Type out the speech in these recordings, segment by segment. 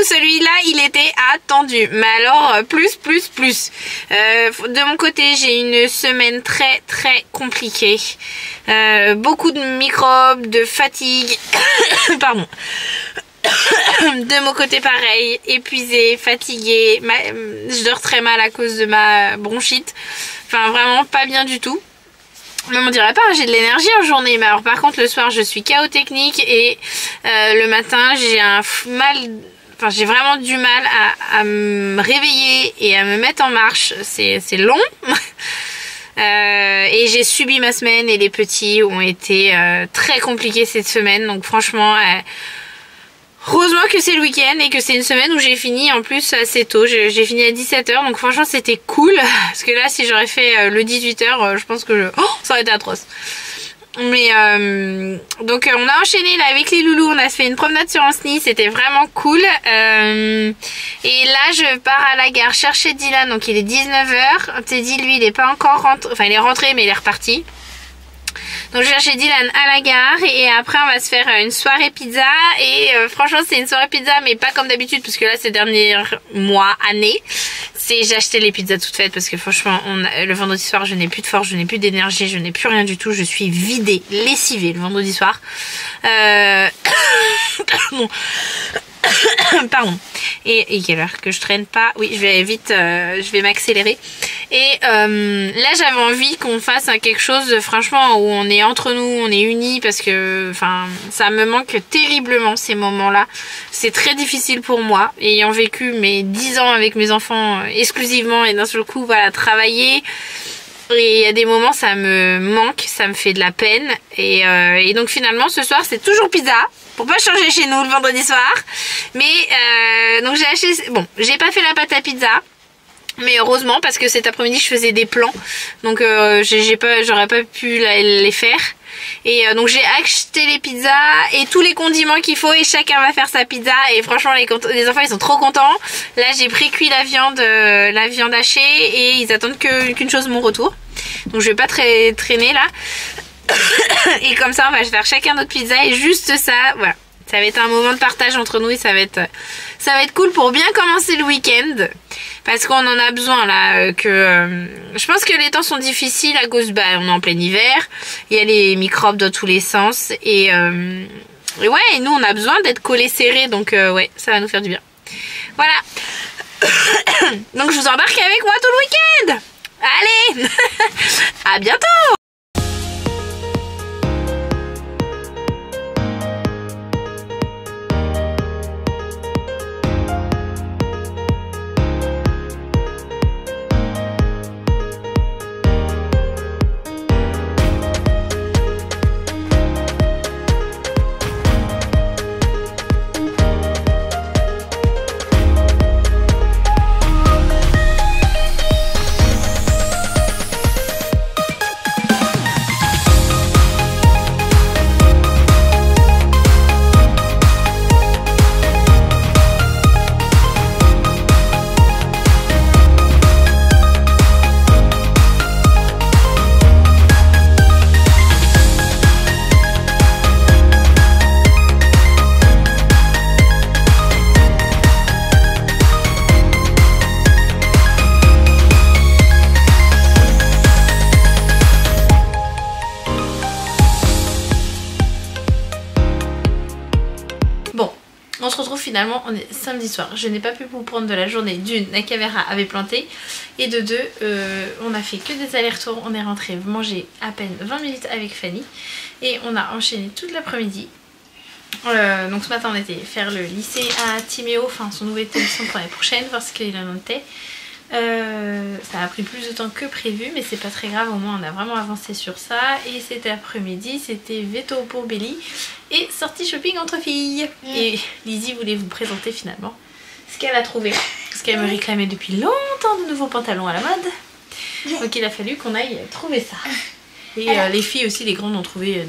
celui-là il était attendu, mais alors plus. De mon côté j'ai une semaine très compliquée, beaucoup de microbes, de fatigue, pardon. De mon côté pareil, épuisée, fatiguée, je dors très mal à cause de ma bronchite, enfin vraiment pas bien du tout. Même on dirait pas, j'ai de l'énergie en journée, mais alors par contre le soir je suis KO technique et le matin j'ai j'ai vraiment du mal à me réveiller et à me mettre en marche, c'est long. Et j'ai subi ma semaine et les petits ont été très compliqués cette semaine, donc franchement heureusement que c'est le week-end et que c'est une semaine où j'ai fini en plus assez tôt. J'ai fini à 17 h, donc franchement c'était cool. Parce que là si j'aurais fait le 18 h, je pense que ça aurait été atroce. Mais donc on a enchaîné là avec les loulous, on a fait une promenade sur Ancenis, c'était vraiment cool. Et là je pars à la gare chercher Dylan, donc il est 19 h. Teddy lui il est pas encore rentré, enfin il est rentré mais il est reparti. Donc je vais chercher Dylan à la gare et après on va se faire une soirée pizza et franchement c'est une soirée pizza mais pas comme d'habitude parce que là ces derniers mois, années, j'ai acheté les pizzas toutes faites parce que franchement le vendredi soir je n'ai plus de force, je n'ai plus d'énergie, je n'ai plus rien du tout, je suis vidée, lessivée le vendredi soir. Pardon. Et quelle heure que je traîne pas? Oui, je vais vite, je vais m'accélérer. Et là, j'avais envie qu'on fasse quelque chose, franchement, où on est entre nous, on est unis, parce que, enfin, ça me manque terriblement ces moments-là. C'est très difficile pour moi, ayant vécu mes 10 ans avec mes enfants exclusivement, et d'un seul coup, voilà, travailler. Et il y a des moments ça me manque, ça me fait de la peine et donc finalement ce soir c'est toujours pizza pour pas changer chez nous le vendredi soir. Mais donc j'ai acheté, bon j'ai pas fait la pâte à pizza mais heureusement parce que cet après-midi je faisais des plans donc j'aurais pas pu les faire. Et donc j'ai acheté les pizzas et tous les condiments qu'il faut et chacun va faire sa pizza et franchement les enfants ils sont trop contents. Là j'ai pré-cuit la viande hachée et ils attendent qu'une chose, mon retour. Donc je vais pas traîner là. Et comme ça on va faire chacun notre pizza et juste ça, voilà. Ça va être un moment de partage entre nous et ça va être cool pour bien commencer le week-end. Parce qu'on en a besoin là. Je pense que les temps sont difficiles à cause, on est en plein hiver. Il y a les microbes dans tous les sens. Et ouais, et nous on a besoin d'être collés serrés. Donc ouais, ça va nous faire du bien. Voilà. Donc je vous embarque avec moi tout le week-end. Allez. À bientôt. On se retrouve finalement, on est samedi soir. Je n'ai pas pu vous prendre de la journée. D'une, la caméra avait planté. Et de deux, on a fait que des allers-retours. On est rentré manger à peine 20 minutes avec Fanny. Et on a enchaîné toute l'après-midi. Donc ce matin on était faire le lycée à Timéo, enfin son nouvel établissement pour l'année prochaine, voir ce qu'il en était. Ça a pris plus de temps que prévu, mais c'est pas très grave, au moins on a vraiment avancé sur ça. Et cet après-midi c'était veto pour Belly et sortie shopping entre filles. Et Lizzie voulait vous présenter finalement ce qu'elle a trouvé, parce qu'elle me réclamait depuis longtemps de nouveaux pantalons à la mode. Donc il a fallu qu'on aille trouver ça. Et les filles aussi, les grandes, ont trouvé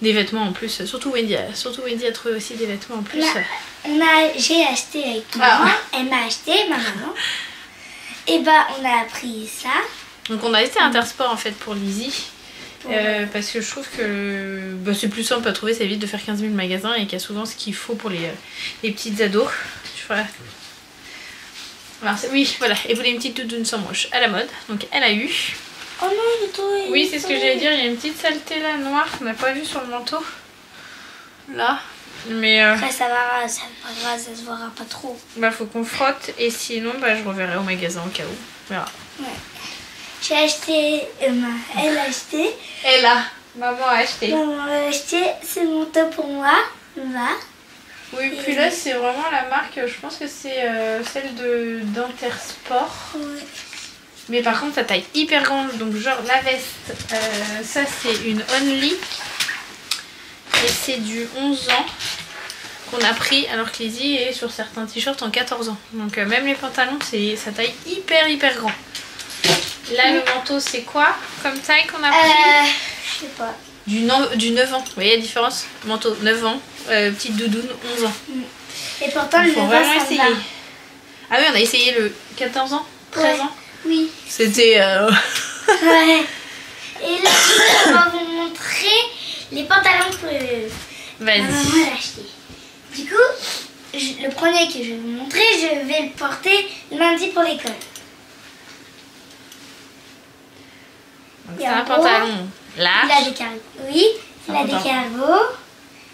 des vêtements en plus, surtout Wendy a trouvé aussi des vêtements en plus. J'ai acheté avec maman, elle m'a acheté, ma maman. Et bah on a pris ça. Donc on a été à Intersport en fait pour Lizzie. Parce que je trouve que bah, c'est plus simple à trouver, ça évite de faire 15 000 magasins et qu'il y a souvent ce qu'il faut pour les petites ados. Voilà. Alors, oui, voilà, et voulait une petite doudoune sans manche à la mode, donc elle a eu. Oh non, il est tout. Oui, c'est ce que j'allais dire, il y a une petite saleté là noire qu'on n'a pas vu sur le manteau. Là. Mais après, ça va, ça se verra pas trop. Bah, faut qu'on frotte et sinon, bah, je reverrai au magasin au cas où. Voilà. Ouais. J'ai acheté, elle a acheté. Elle a, maman a acheté. Maman a acheté ce manteau pour moi, là. Oui, puis là, c'est vraiment la marque, je pense que c'est celle d'Intersport. Ouais. Mais par contre, ça taille hyper grande, donc genre la veste, ça c'est une Only. Et c'est du 11 ans qu'on a pris, alors que Lizzie est sur certains t-shirts en 14 ans. Donc même les pantalons, ça taille hyper grand. Là, le manteau, c'est quoi comme taille qu'on a pris? Je sais pas. Du 9 ans. Vous voyez la différence? Manteau, 9 ans. Petite doudoune, 11 ans. Et pourtant, le faut vraiment essayer. Ah oui, on a essayé le 14 ans, 13 ans. Oui. C'était... Ouais. Et là, on va vous montrer les pantalons que ma maman a acheté. Du coup, le premier que je vais vous montrer, je vais le porter lundi pour l'école. C'est un pantalon large. Il a des cargos. Oui, il a des cargos.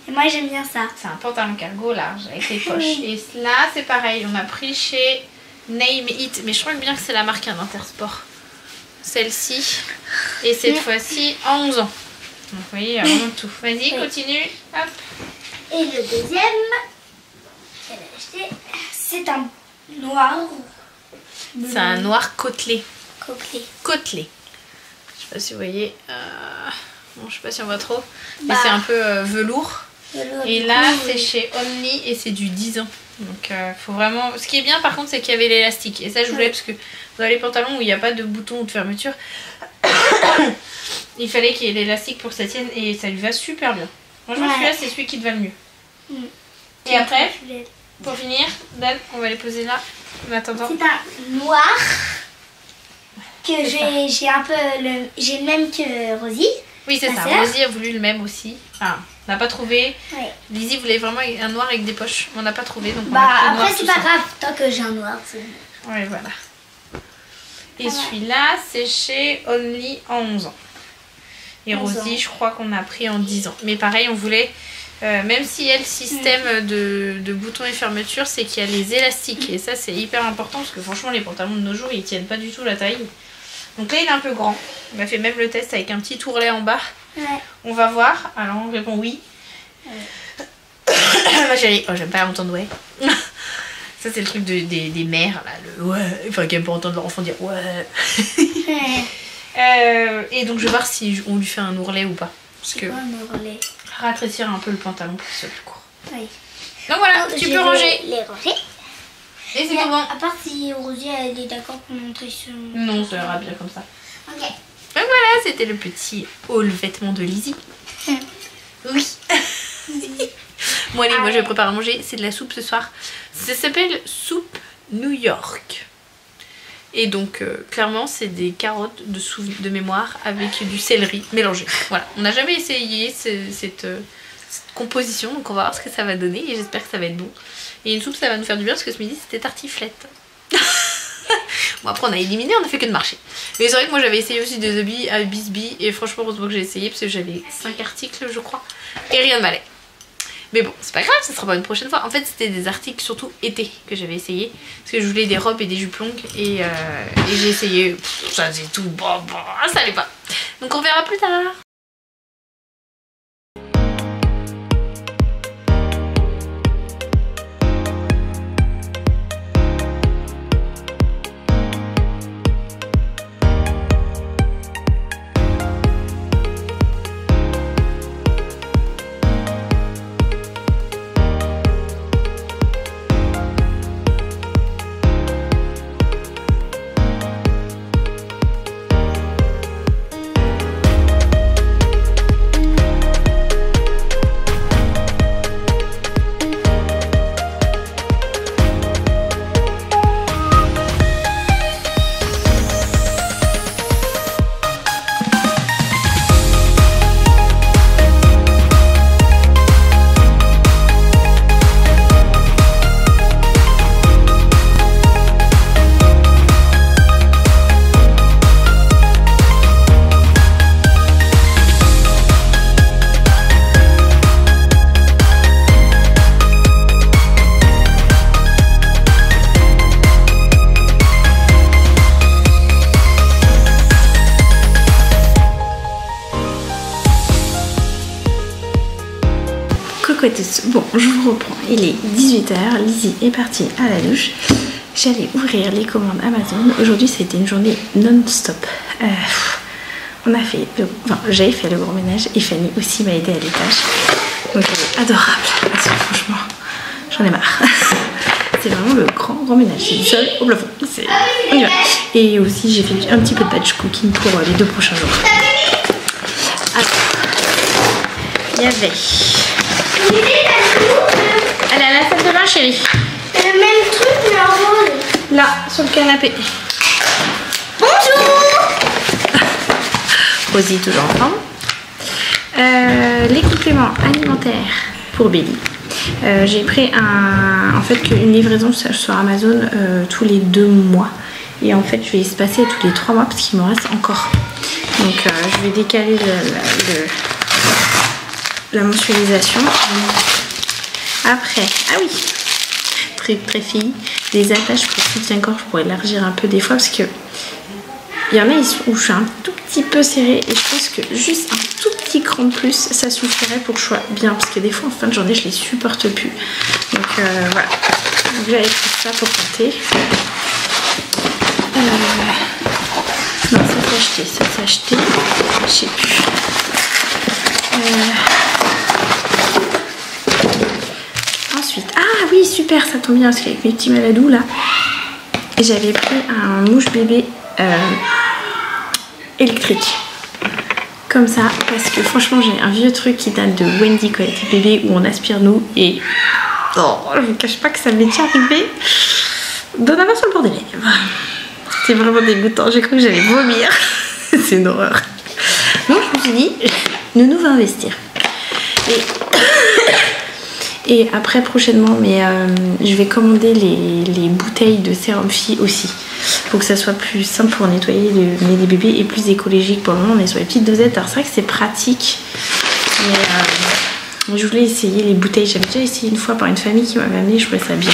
Et moi, j'aime bien ça. C'est un pantalon cargo large avec les poches. Et là, c'est pareil. On a pris chez Name It. Mais je crois bien que c'est la marque d'Intersport. Celle-ci. Et cette fois-ci, en 11 ans. Donc, vous voyez, il y a vraiment tout. Vas-y, continue. Hop. Et le deuxième qu'elle a acheté, c'est un noir. C'est un noir côtelé. Côtelé. Je sais pas si vous voyez. Bon, je sais pas si on voit trop. Mais c'est un peu velours. Et là, c'est chez Only et c'est du 10 ans. Donc, faut vraiment. Ce qui est bien, par contre, c'est qu'il y avait l'élastique. Et ça, je voulais parce que dans les pantalons où il n'y a pas de bouton ou de fermeture, il fallait qu'il y ait l'élastique pour que ça tienne et ça lui va super bien. Franchement, celui-là, c'est celui qui te va le mieux. Et après, pour finir, Dan, on va les poser là. En attendant. C'est un noir que j'ai un peu j'ai le même que Rosie. Oui, c'est ça. Rosie a voulu le même aussi. Enfin, on n'a pas trouvé. Ouais. Lizzie voulait vraiment un noir avec des poches. On n'a pas trouvé. Donc après, c'est pas grave. Tant que j'ai un noir, c'est bon. Ouais, voilà. Et celui-là, c'est chez Only en 11 ans. Et Rosie, je crois qu'on a pris en 10 ans. Mais pareil, on voulait... même s'il y a le système de boutons et fermetures, c'est qu'il y a les élastiques. Et ça, c'est hyper important parce que franchement, les pantalons de nos jours, ils tiennent pas du tout la taille. Donc là, il est un peu grand. On a fait même le test avec un petit tourlet en bas. Ouais. On va voir. Alors, on répond oui. Ma chérie, oh, j'aime pas entendre ouais. Ça, c'est le truc des mères, là. Le ouais. Enfin, qui aiment pas entendre leur enfant dire ouais. Et donc, je vais voir si on lui fait un ourlet ou pas. Parce que un ourlet. Rétrécir un peu le pantalon pour qu'il soit plus court. Oui. Donc voilà, tu peux ranger. Les ranger. Et c'est bon. À part si Rosie elle est d'accord pour montrer sur... Non, ça ira bien comme ça. Ok. Donc voilà, c'était le petit haul vêtements de Lizzie. Oui. Bon allez, moi je vais préparer à manger. C'est de la soupe ce soir. Ça s'appelle soupe New York. Et donc clairement c'est des carottes de mémoire avec du céleri mélangé. Voilà, on n'a jamais essayé cette composition, donc on va voir ce que ça va donner et j'espère que ça va être bon. Et une soupe ça va nous faire du bien parce que ce midi c'était tartiflette. Bon après on a éliminé, on a fait que de marcher. Mais c'est vrai que moi j'avais essayé aussi des habits à Bisbee et franchement heureusement que j'ai essayé parce que j'avais 5 articles je crois et rien de malais. Mais bon, c'est pas grave, ça sera pas une prochaine fois. En fait, c'était des articles surtout été que j'avais essayé. Parce que je voulais des robes et des jupes longues. Et j'ai essayé. Ça c'est tout. Bon, ça allait pas. Donc on verra plus tard. Coucou à tous. Bon, je vous reprends. Il est 18 h. Lizzie est partie à la douche. J'allais ouvrir les commandes Amazon. Aujourd'hui, c'était une journée non-stop. On a fait, j'avais fait le gros ménage et Fanny aussi m'a aidé à l'étage. Donc elle est adorable. Parce que franchement, j'en ai marre. C'est vraiment le grand ménage. C'est du sol au plafond. On y va. Et aussi, j'ai fait un petit peu de batch cooking pour les 2 prochains jours. Alors, il y avait... Elle est à la salle de bain, chérie. C'est le même truc, mais en rose. Là, sur le canapé. Bonjour. Rosie, toujours en forme. Les compléments alimentaires pour Belly. J'ai pris en fait une livraison sur Amazon tous les 2 mois. Et en fait, je vais y se passer tous les 3 mois parce qu'il me reste encore. Donc, je vais décaler la mensualisation. Après, ah oui, très fille, des attaches pour soutien-gorge pour élargir un peu des fois parce que il y en a où je suis un tout petit peu serrée et je pense que juste un tout petit cran de plus ça suffirait pour que je sois bien parce que des fois en fin de journée je les supporte plus. Donc voilà, donc j'avais pris ça pour tenter. Non, ça s'est acheté, je sais plus. Ensuite, ah oui super, ça tombe bien parce qu'avec mes petits maladous là, j'avais pris un mouche bébé électrique comme ça parce que franchement j'ai un vieux truc qui date de Wendy quand elle était bébé où on aspire nous et oh, je vous cache pas que ça m'est déjà arrivé d'en avoir sur le bord des lèvres. C'est vraiment dégoûtant, j'ai cru que j'allais vomir. C'est une horreur. Donc je me suis dit nous va investir et après prochainement mais je vais commander les bouteilles de sérum Phi aussi pour que ça soit plus simple pour nettoyer les bébés et plus écologique. Pour le moment on est sur les petites dosettes, alors c'est vrai que c'est pratique mais je voulais essayer les bouteilles. J'avais déjà essayé une fois par une famille qui m'avait amené, je trouvais ça bien.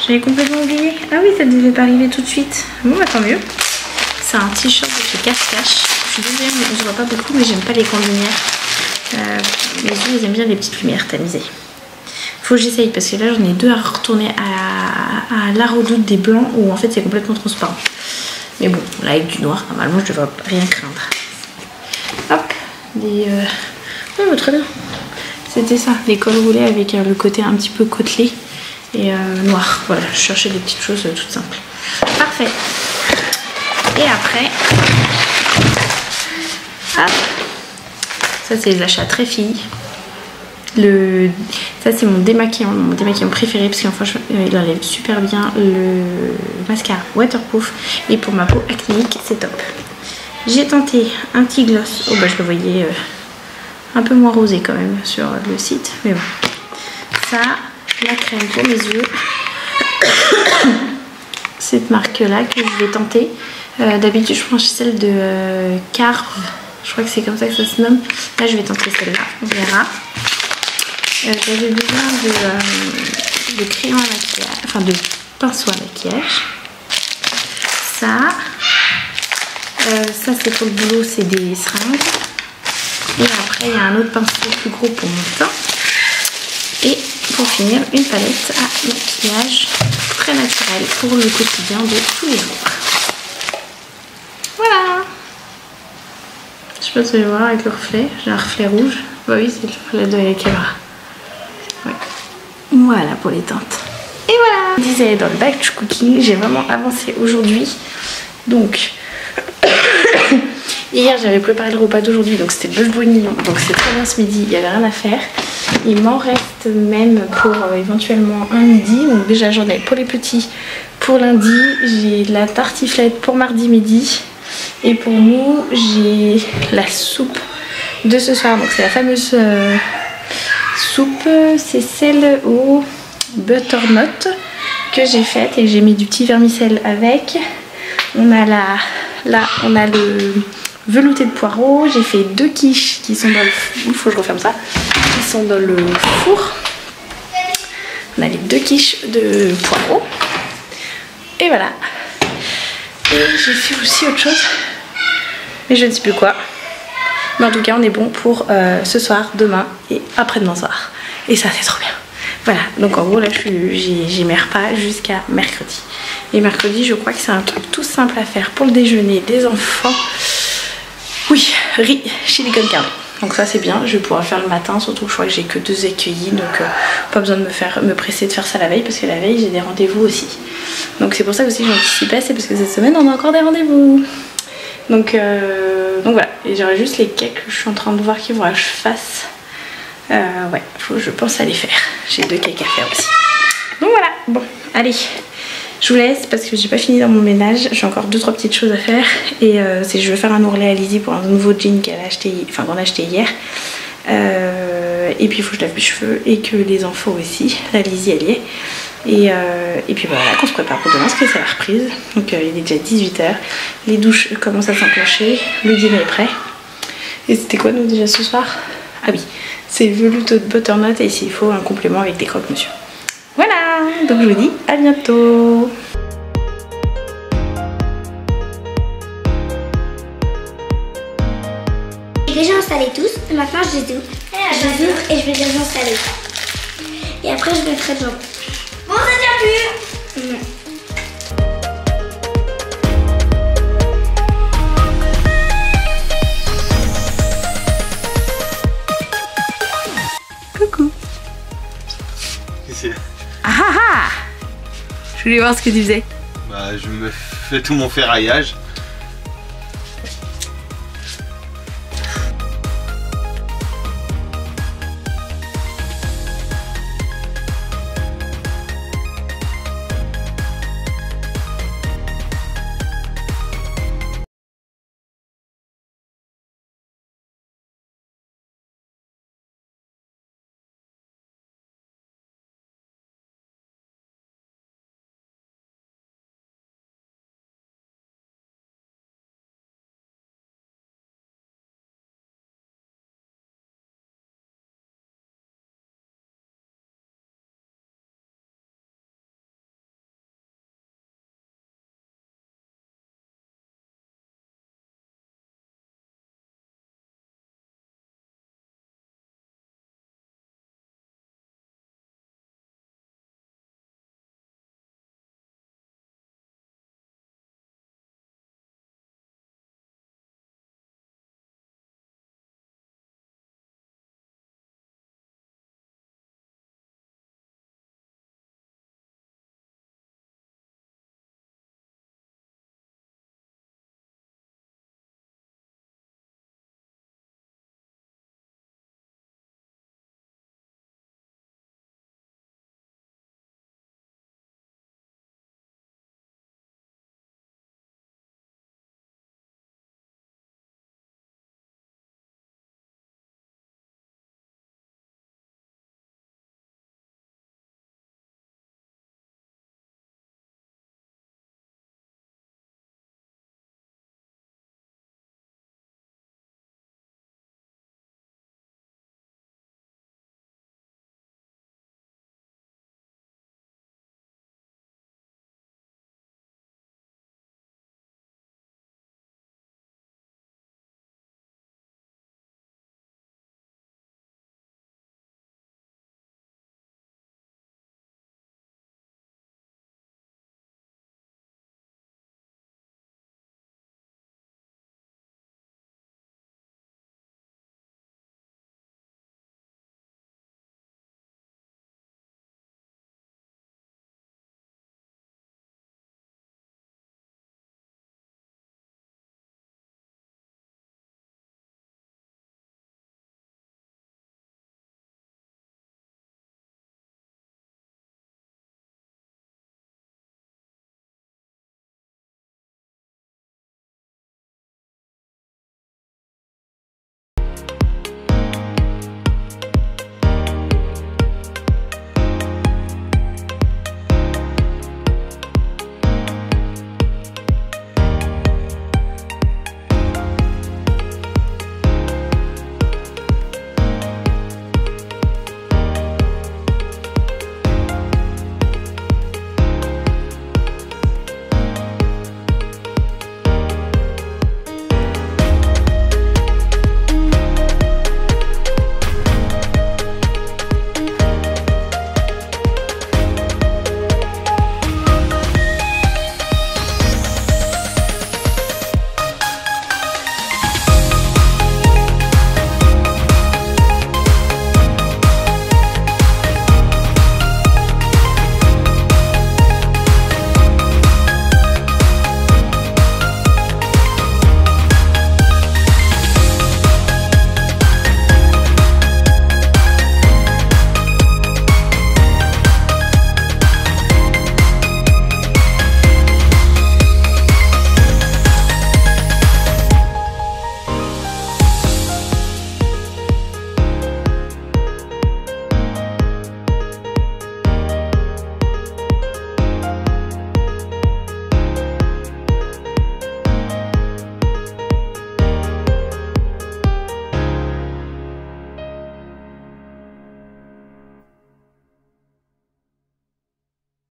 J'avais complètement oublié. Ah oui, ça devait pas arriver tout de suite. Bon, bah tant mieux. C'est un t-shirt de chez Cache-Cache. Je suis désolée, mais je vois pas beaucoup, mais j'aime pas les grandes lumières. Mes yeux, ils aiment bien les petites lumières tamisées. Faut que j'essaye parce que là, j'en ai 2 à retourner à la redoute des blancs où en fait c'est complètement transparent. Mais bon, là avec du noir, normalement, je devrais rien craindre. Hop, des. Ouais, bah, très bien. C'était ça, les cols roulés avec le côté un petit peu côtelé. Et noir, voilà, je cherchais des petites choses toutes simples. Parfait. Et après, hop, ça c'est les achats très filles. Ça c'est mon démaquillant préféré parce qu'enfin il enlève super bien le mascara waterproof et pour ma peau acnéique c'est top. J'ai tenté un petit gloss, oh bah je le voyais un peu moins rosé quand même sur le site, mais bon. Ça, la crème pour mes yeux, cette marque là que je vais tenter. D'habitude je prends celle de Carve, je crois que c'est comme ça que ça se nomme. Là je vais tenter celle-là, on verra. J'avais besoin de crayon à maquillage, enfin de pinceau à maquillage. Ça c'est pour le boulot, c'est des seringues. Et après il y a un autre pinceau plus gros pour mon teint. Et pour finir, une palette à maquillage très naturelle pour le quotidien de tous les jours. Voilà. Je sais pas si vous allez voir avec le reflet. J'ai un reflet rouge. Bah oui, c'est le reflet de la caméra. Ouais. Voilà pour les teintes. Et voilà. Je disais dans le batch cooking, j'ai vraiment avancé aujourd'hui. Donc, hier j'avais préparé le repas d'aujourd'hui, donc c'était bœuf bourguignon. Donc c'est très bien ce midi, il n'y avait rien à faire. Il m'en reste même pour éventuellement un midi. Donc déjà j'en ai pour les petits pour lundi. J'ai la tartiflette pour mardi midi. Et pour nous j'ai la soupe de ce soir. Donc c'est la fameuse soupe. C'est celle au butternut que j'ai faite. Et j'ai mis du petit vermicelle avec. On a là on a le velouté de poireaux. J'ai fait 2 quiches qui sont dans le four. Il faut que je referme ça. Qui sont dans le four. On a les 2 quiches de poireaux. Et voilà. Et j'ai fait aussi autre chose. Mais je ne sais plus quoi. Mais en tout cas on est bon pour ce soir, demain et après-demain soir. Et ça c'est trop bien. Voilà, donc en gros là j'ai mes repas jusqu'à mercredi. Et mercredi je crois que c'est un truc tout simple à faire pour le déjeuner des enfants. Oui, riz, chili con carne. Donc ça c'est bien, je vais pouvoir le faire le matin, surtout que je crois que j'ai que 2 écueillis. Donc pas besoin de me presser de faire ça la veille, parce que la veille j'ai des rendez-vous aussi. Donc c'est pour ça aussi que j'anticipais, c'est parce que cette semaine on a encore des rendez-vous. Donc voilà, et j'aurai juste les cakes que je suis en train de voir qu'il faudra que je fasse. Ouais, je pense à les faire. J'ai 2 cakes à faire aussi. Donc voilà, bon, allez, je vous laisse parce que j'ai pas fini dans mon ménage. J'ai encore 2-3 petites choses à faire. Et je vais faire un ourlet à Lizzie pour un nouveau jean qu'elle a acheté, enfin qu'on a acheté hier. Et puis il faut que je lave mes cheveux et que les enfants aussi. La Lizzie elle y est. Et puis voilà, qu'on se prépare pour demain parce que c'est la reprise. Donc il est déjà 18 h. Les douches commencent à s'enclencher. Le dîner est prêt. Et c'était quoi nous déjà ce soir? Ah oui, c'est velouté de butternut et s'il faut un complément avec des croque-monsieur. Voilà, donc je vous dis à bientôt. J'ai déjà installé tous, et maintenant je les ouvre. Et je vais les installer. Et après je mettrai dedans. Bon, ça tient plus. Coucou. Qu'est-ce que c'est? Ah ah ah. Je voulais voir ce que tu faisais. Bah je me fais tout mon ferraillage.